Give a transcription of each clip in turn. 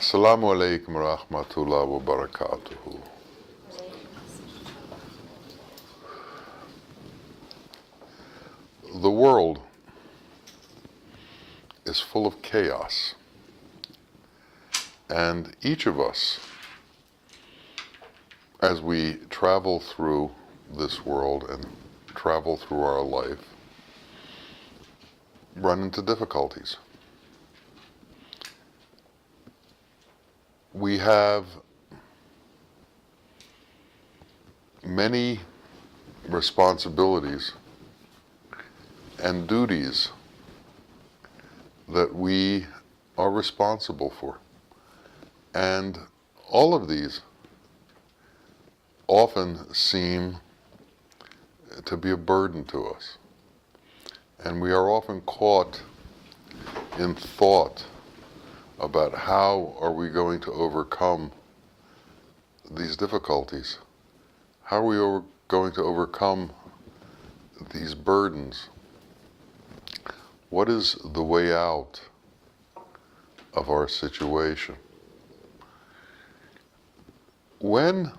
Assalamu alaikum wa rahmatullahi wa barakatuhu. The world is full of chaos, and each of us, as we travel through this world and travel through our life, run into difficulties. We have many responsibilities and duties that we are responsible for. And all of these often seem to be a burden to us. And we are often caught in thought about how are we going to overcome these difficulties? How are we going to overcome these burdens? What is the way out of our situation? When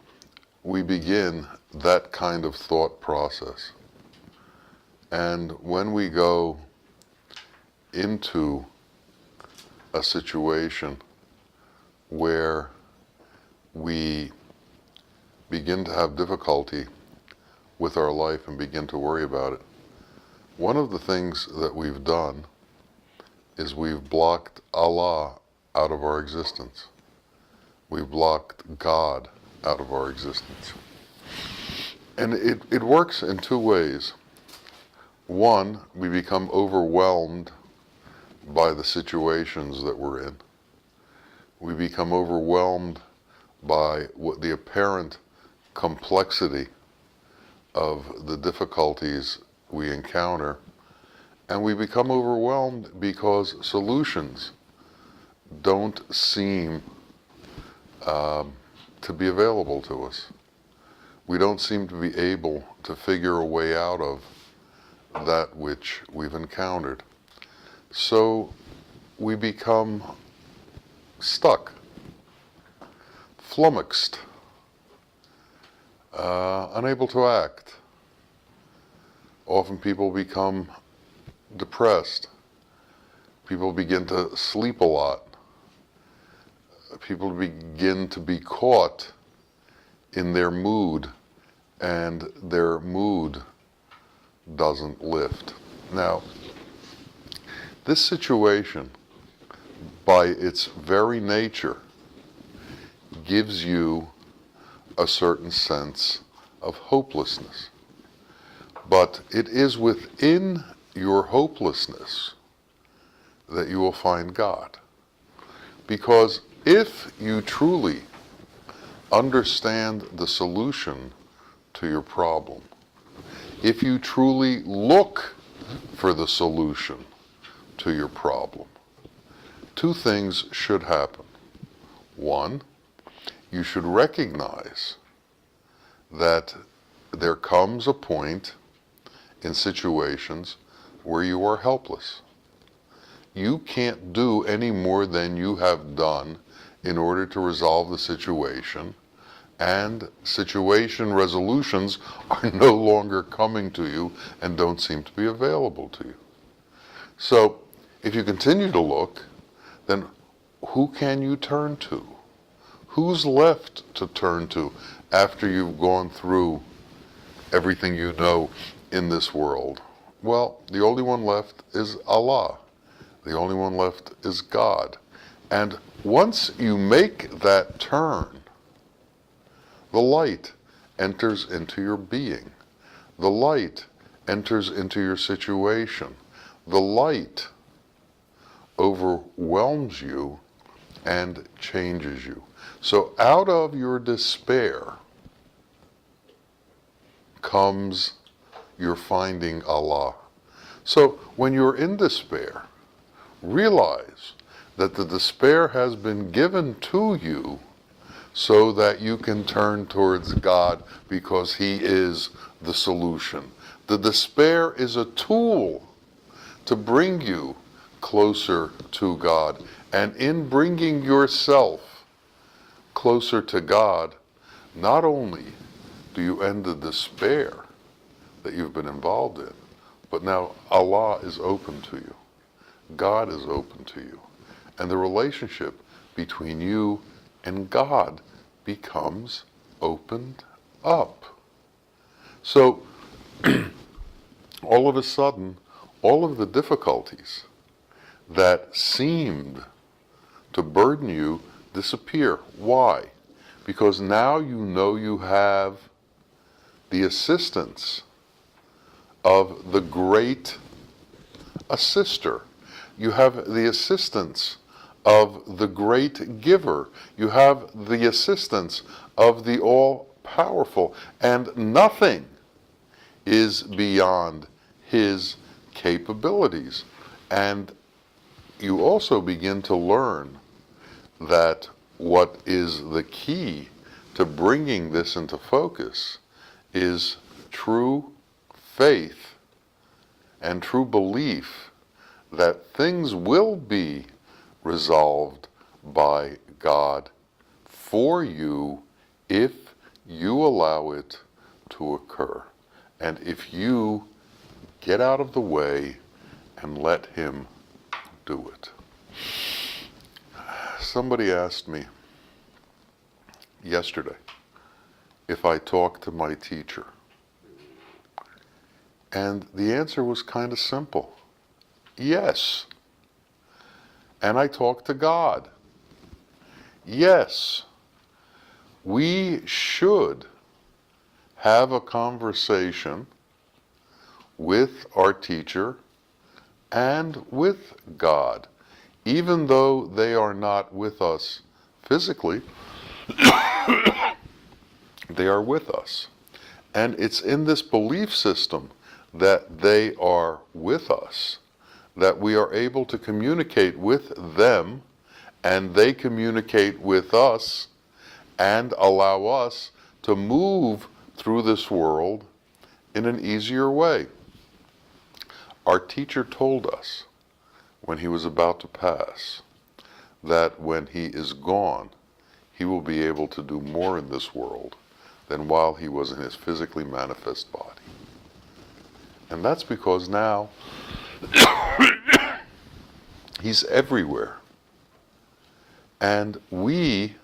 we begin that kind of thought process, and when we go into a situation where we begin to have difficulty with our life and begin to worry about it, one of the things that we've done is we've blocked Allah out of our existence. We've blocked God out of our existence. And it works in two ways. One, we become overwhelmed by the situations that we're in. We become overwhelmed by what the apparent complexity of the difficulties we encounter, and we become overwhelmed because solutions don't seem to be available to us. We don't seem to be able to figure a way out of that which we've encountered. So we become stuck, flummoxed, unable to act. Often people become depressed. People begin to sleep a lot. People begin to be caught in their mood, and their mood doesn't lift. Now, this situation, by its very nature, gives you a certain sense of hopelessness. But it is within your hopelessness that you will find God. Because if you truly understand the solution to your problem, if you truly look for the solution to your problem, two things should happen. One, you should recognize that there comes a point in situations where you are helpless. You can't do any more than you have done in order to resolve the situation, and situation resolutions are no longer coming to you and don't seem to be available to you. So if you continue to look, then who can you turn to? Who's left to turn to after you've gone through everything you know in this world? Well, the only one left is Allah. The only one left is God. And once you make that turn, the light enters into your being. The light enters into your situation. The light overwhelms you and changes you. So out of your despair comes your finding Allah. So when you're in despair, realize that the despair has been given to you so that you can turn towards God, because He is the solution. The despair is a tool to bring you closer to God. And in bringing yourself closer to God, not only do you end the despair that you've been involved in, but now Allah is open to you. God is open to you. And the relationship between you and God becomes opened up. So, all of a sudden, all of the difficulties that seemed to burden you disappear. Why? Because now you know you have the assistance of the great assister. You have the assistance of the great giver. You have the assistance of the all-powerful. And nothing is beyond his capabilities. And you also begin to learn that what is the key to bringing this into focus is true faith and true belief that things will be resolved by God for you if you allow it to occur. And if you get out of the way and let him do it. Somebody asked me yesterday if I talked to my teacher. And the answer was kind of simple. Yes. And I talk to God. Yes. We should have a conversation with our teacher and with God. Even though they are not with us physically, they are with us. And it's in this belief system that they are with us that we are able to communicate with them, and they communicate with us and allow us to move through this world in an easier way. Our teacher told us when he was about to pass that when he is gone, he will be able to do more in this world than while he was in his physically manifest body. And that's because now he's everywhere. And we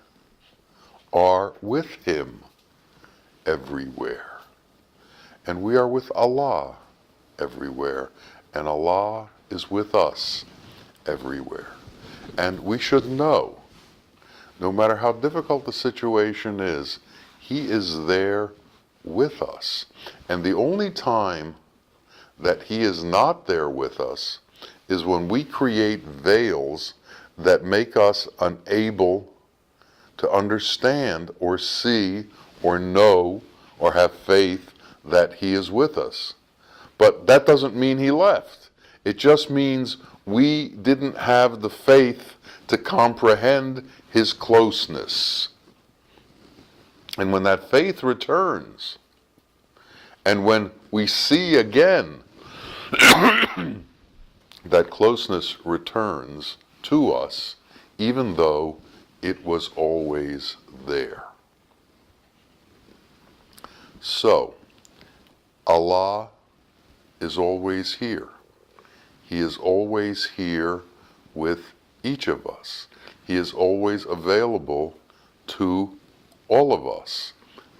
are with him everywhere. And we are with Allah everywhere. And Allah is with us everywhere. And we should know, no matter how difficult the situation is, he is there with us. And the only time that he is not there with us is when we create veils that make us unable to understand or see or know or have faith that he is with us. But that doesn't mean he left. It just means we didn't have the faith to comprehend his closeness. And when that faith returns, and when we see again that closeness returns to us, even though it was always there. So, Allah is always here. He is always here with each of us. He is always available to all of us.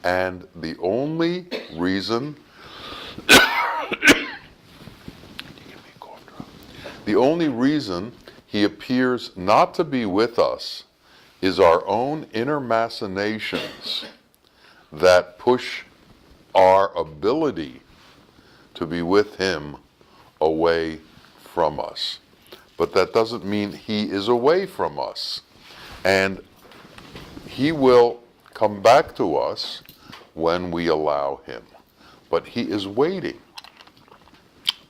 And the only reason he appears not to be with us is our own inner machinations that push our ability to be with him away from us. But that doesn't mean he is away from us. And he will come back to us when we allow him. But he is waiting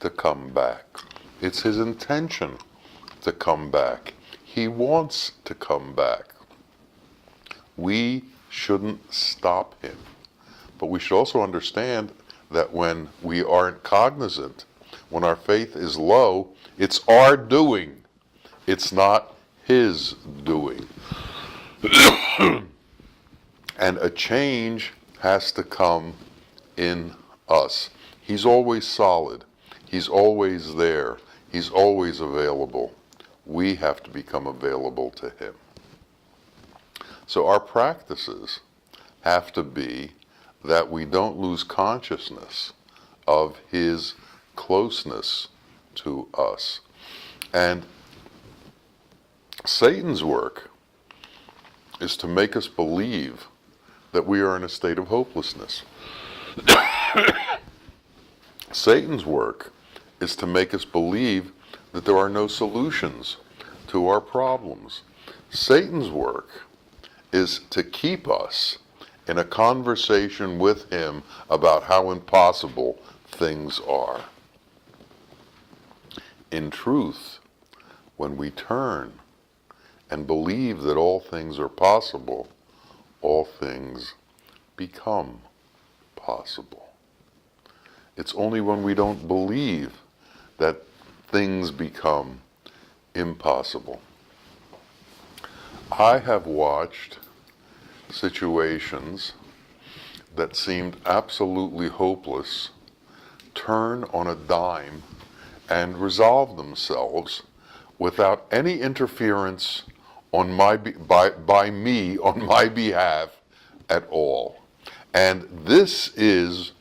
to come back. It's his intention to come back. He wants to come back. We shouldn't stop him. But we should also understand that when we aren't cognizant, when our faith is low, it's our doing It's not his doing. And a change has to come in us. He's always solid. He's always there. He's always available. We have to become available to him. So our practices have to be that we don't lose consciousness of his closeness to us. And Satan's work is to make us believe that we are in a state of hopelessness. Satan's work is to make us believe that there are no solutions to our problems. Satan's work is to keep us in a conversation with him about how impossible things are. In truth, when we turn and believe that all things are possible, all things become possible. It's only when we don't believe that things become impossible. I have watched situations that seemed absolutely hopeless turn on a dime and resolve themselves without any interference on by me on my behalf at all. And this is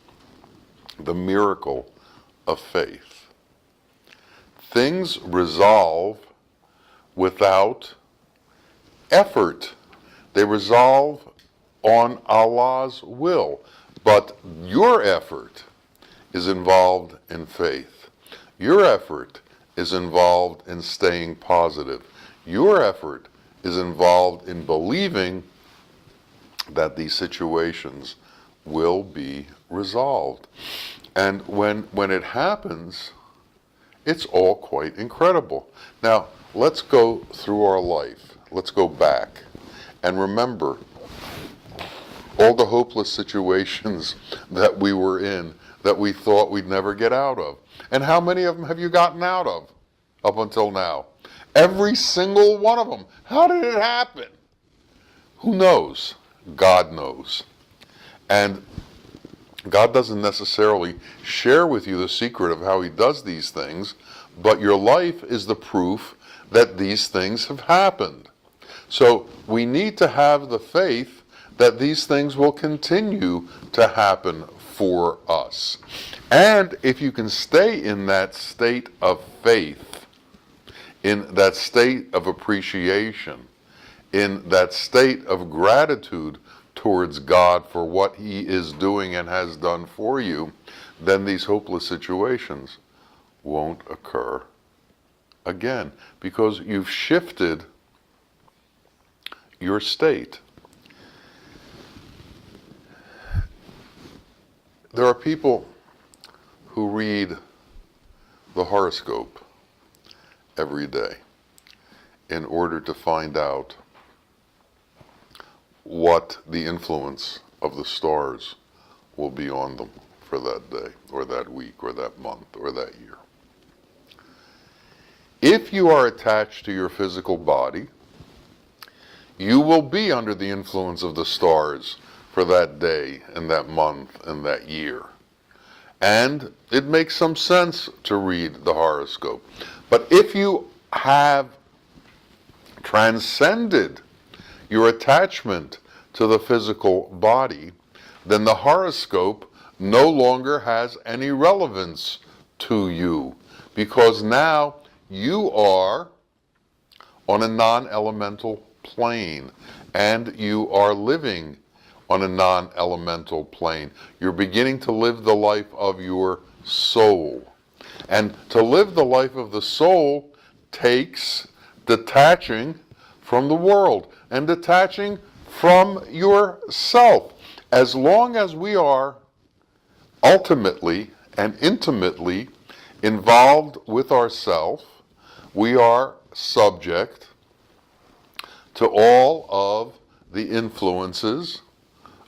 the miracle of faith. Things resolve without effort. They resolve on Allah's will. But your effort is involved in faith. Your effort is involved in staying positive. Your effort is involved in believing that these situations will be resolved. And when it happens, it's all quite incredible. Now, let's go through our life. Let's go back and remember all the hopeless situations that we were in that we thought we'd never get out of. And how many of them have you gotten out of up until now? Every single one of them. How did it happen? Who knows? God knows. And God doesn't necessarily share with you the secret of how he does these things, but your life is the proof that these things have happened. So we need to have the faith that these things will continue to happen for us. And if you can stay in that state of faith, in that state of appreciation, in that state of gratitude towards God for what he is doing and has done for you, then these hopeless situations won't occur again, because you've shifted your state. There are people who read the horoscope every day in order to find out what the influence of the stars will be on them for that day, or that week, or that month, or that year. If you are attached to your physical body, you will be under the influence of the stars for that day, and that month, and that year. And it makes some sense to read the horoscope. But if you have transcended your attachment to the physical body, then the horoscope no longer has any relevance to you, because now you are on a non-elemental plane, and you are living on a non-elemental plane. You're beginning to live the life of your soul. And to live the life of the soul takes detaching from the world and detaching from yourself. As long as we are ultimately and intimately involved with ourself, we are subject to all of the influences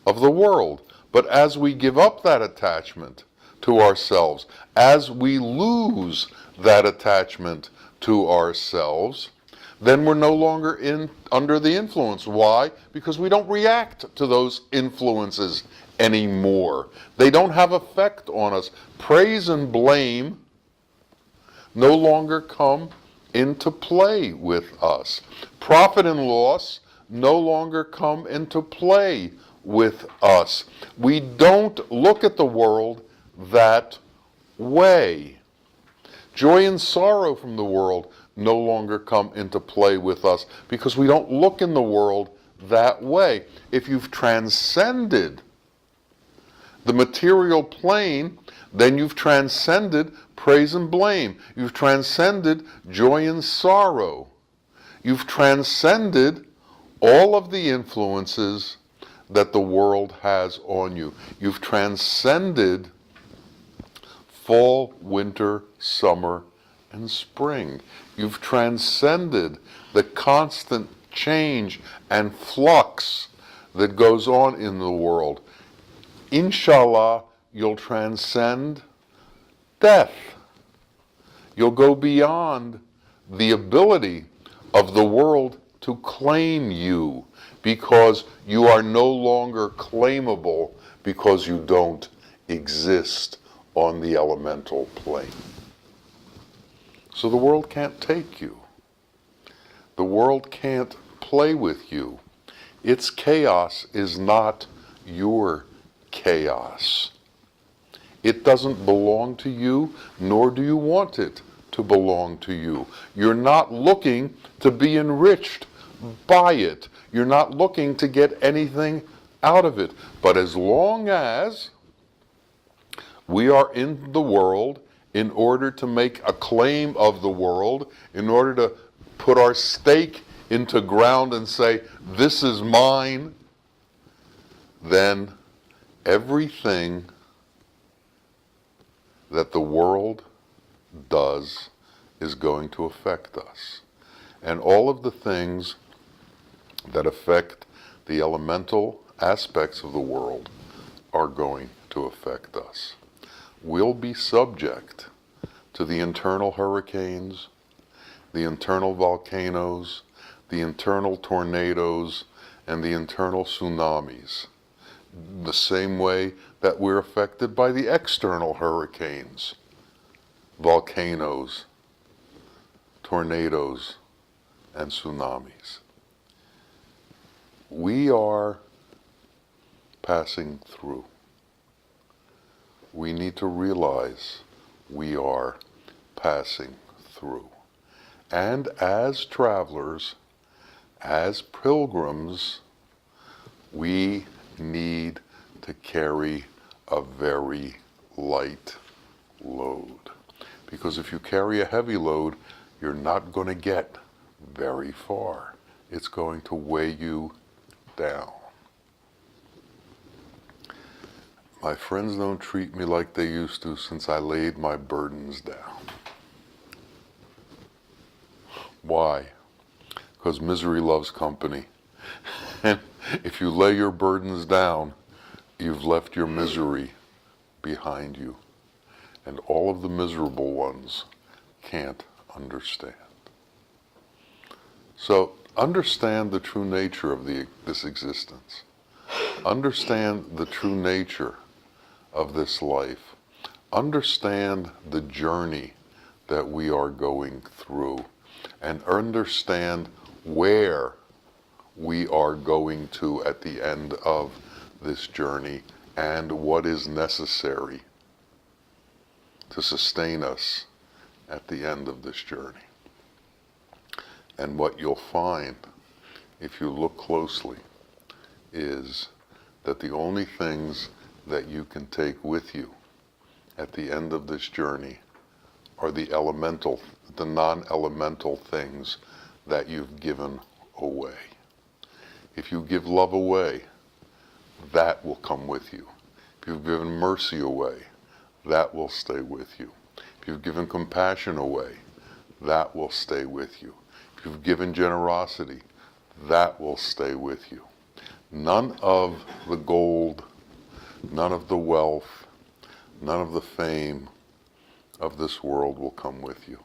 of the world. But as we give up that attachment to ourselves, as we lose that attachment to ourselves, then we're no longer under the influence. Why? Because we don't react to those influences anymore. They don't have effect on us. Praise and blame no longer come into play with us. Profit and loss no longer come into play with us. We don't look at the world that way. Joy and sorrow from the world no longer come into play with us because we don't look in the world that way. If you've transcended the material plane, then you've transcended praise and blame. You've transcended joy and sorrow. You've transcended all of the influences that the world has on you. You've transcended fall, winter, summer, and spring. You've transcended the constant change and flux that goes on in the world. Inshallah, you'll transcend death. You'll go beyond the ability of the world to claim you because you are no longer claimable because you don't exist on the elemental plane. So the world can't take you. The world can't play with you. Its chaos is not your chaos. It doesn't belong to you, nor do you want it to belong to you. You're not looking to be enriched by it. You're not looking to get anything out of it. But as long as we are in the world in order to make a claim of the world, in order to put our stake into ground and say, this is mine, then everything that the world does is going to affect us. And all of the things that affect the elemental aspects of the world are going to affect us. We'll be subject to the internal hurricanes, the internal volcanoes, the internal tornadoes, and the internal tsunamis, the same way that we're affected by the external hurricanes, volcanoes, tornadoes, and tsunamis. We are passing through. We need to realize we are passing through. And as travelers, as pilgrims, we need to carry a very light load. Because if you carry a heavy load, you're not going to get very far. It's going to weigh you down. My friends don't treat me like they used to since I laid my burdens down. Why? Because misery loves company. And if you lay your burdens down, you've left your misery behind you. And all of the miserable ones can't understand. So understand the true nature of this existence. Understand the true nature of this life. Understand the journey that we are going through, and understand where we are going to at the end of this journey and what is necessary to sustain us at the end of this journey. And what you'll find, if you look closely, is that the only things that you can take with you at the end of this journey are the non-elemental things that you've given away. If you give love away, that will come with you. If you've given mercy away, that will stay with you. If you've given compassion away, that will stay with you. If you've given generosity, that will stay with you. None of the gold, none of the wealth, none of the fame of this world will come with you.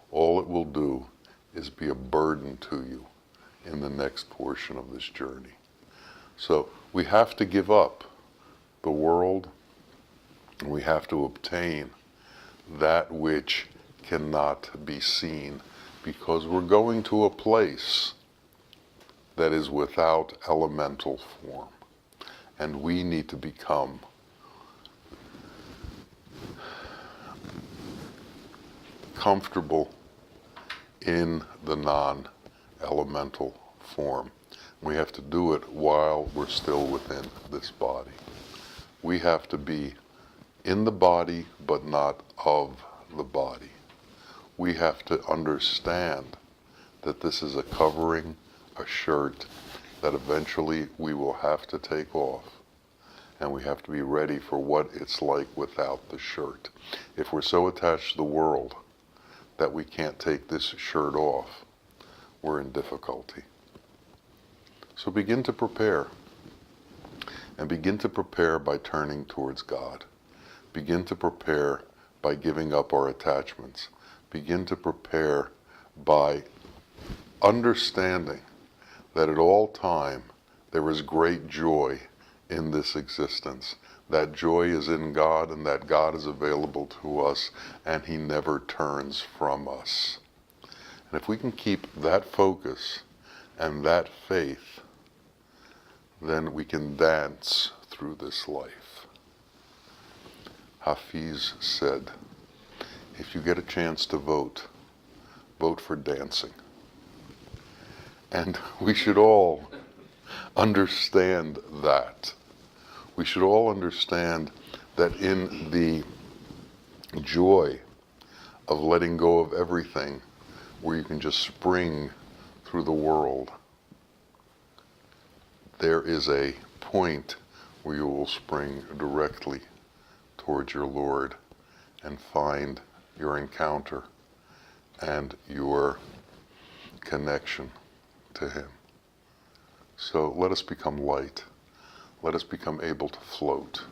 All it will do is be a burden to you in the next portion of this journey. So we have to give up the world, and we have to obtain that which cannot be seen, because we're going to a place that is without elemental form, and we need to become comfortable in the non-elemental form. We have to do it while we're still within this body. We have to be in the body, but not of the body. We have to understand that this is a covering, a shirt, that eventually we will have to take off. And we have to be ready for what it's like without the shirt. If we're so attached to the world that we can't take this shirt off, we're in difficulty. So begin to prepare. And begin to prepare by turning towards God. Begin to prepare by giving up our attachments. Begin to prepare by understanding that at all time there is great joy in this existence. That joy is in God, and that God is available to us, and He never turns from us. And if we can keep that focus and that faith, then we can dance through this life. Hafiz said, if you get a chance to vote, vote for dancing. And we should all understand that. We should all understand that in the joy of letting go of everything, where you can just spring through the world, there is a point where you will spring directly towards your Lord and find your encounter and your connection to Him. So let us become light. Let us become able to float.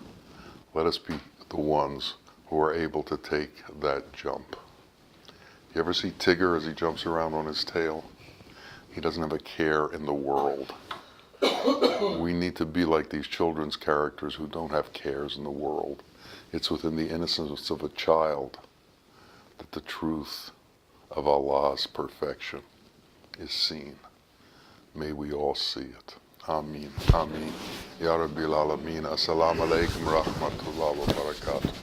Let us be the ones who are able to take that jump. You ever see Tigger as he jumps around on his tail? He doesn't have a care in the world. We need to be like these children's characters who don't have cares in the world. It's within the innocence of a child that the truth of Allah's perfection is seen. May we all see it. Ameen. Ameen. Ya Rabbil Alameen. Assalamu alaikum rahmatullahi wa barakatuh.